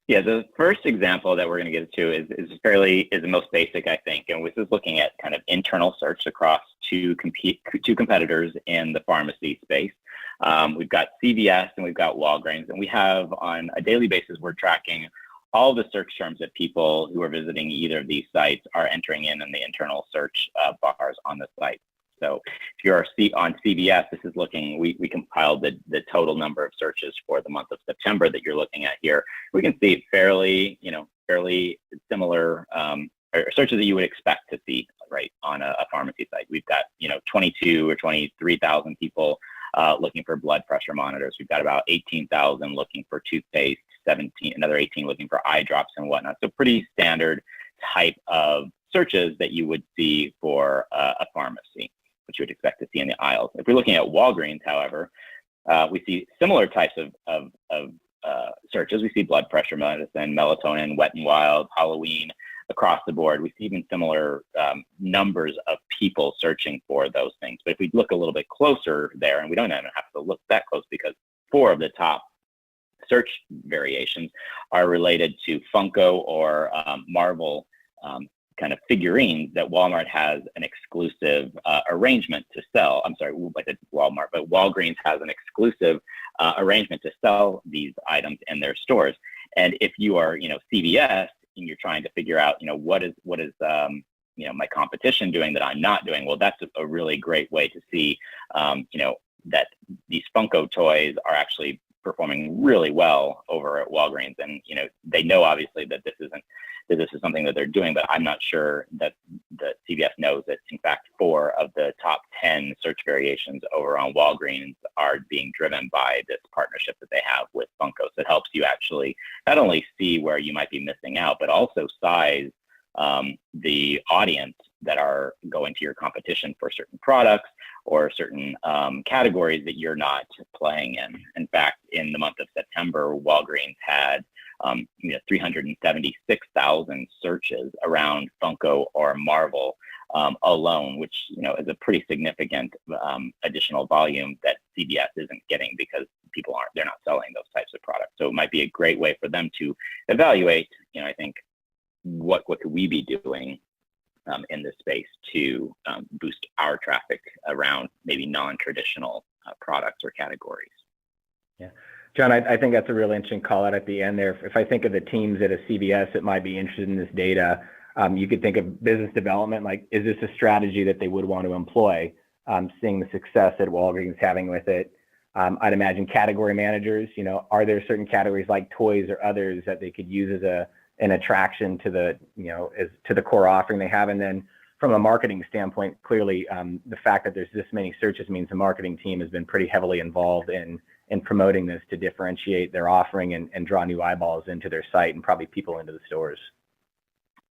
Yeah, the first example that we're going to get to is the most basic, I think, and this is looking at kind of internal search across two competitors in the pharmacy space. We've got CVS and we've got Walgreens, and we have on a daily basis we're tracking all the search terms that people who are visiting either of these sites are entering in the internal search bars on the site. So if you're on CVS, this is looking, we compiled the total number of searches for the month of September that you're looking at here. We can see fairly similar or searches that you would expect to see right on a pharmacy site. We've got 22 or 23,000 people looking for blood pressure monitors. We've got about 18,000 looking for toothpaste, another 18 looking for eye drops and whatnot. So pretty standard type of searches that you would see for a pharmacy, which you would expect to see in the aisles. If we're looking at Walgreens, however, we see similar types of searches. We see blood pressure medicine, melatonin, Wet n Wild, Halloween, across the board. We see even similar numbers of people searching for those things. But if we look a little bit closer there, and we don't even have to look that close because 4 of the top search variations are related to Funko or Marvel kind of figurines that Walmart has an exclusive arrangement to sell. I'm sorry, I said Walmart, but Walgreens has an exclusive arrangement to sell these items in their stores. And if you are, CVS and you're trying to figure out, what is my competition doing that I'm not doing, well, that's a really great way to see, that these Funko toys are actually performing really well over at Walgreens. And, they know obviously that this is something that they're doing, but I'm not sure that CVS knows that in fact 4 of the top 10 search variations over on Walgreens are being driven by this partnership that they have with Funko. So it helps you actually not only see where you might be missing out, but also size the audience that are going to your competition for certain products or certain categories that you're not playing in. In fact, in the month of September, Walgreens had 376,000 searches around Funko or Marvel alone, which is a pretty significant additional volume that CVS isn't getting because they're not selling those types of products. So it might be a great way for them to evaluate, I think, what could we be doing in this space to boost our traffic around maybe non-traditional products or categories. Yeah. John, I think that's a really interesting call out at the end there. If I think of the teams at a CVS that might be interested in this data, you could think of business development, like, is this a strategy that they would want to employ? Seeing the success that Walgreens having with it. I'd imagine category managers, are there certain categories like toys or others that they could use as an attraction to the, to the core offering they have? And then from a marketing standpoint, clearly the fact that there's this many searches means the marketing team has been pretty heavily involved in promoting this to differentiate their offering and draw new eyeballs into their site and probably people into the stores.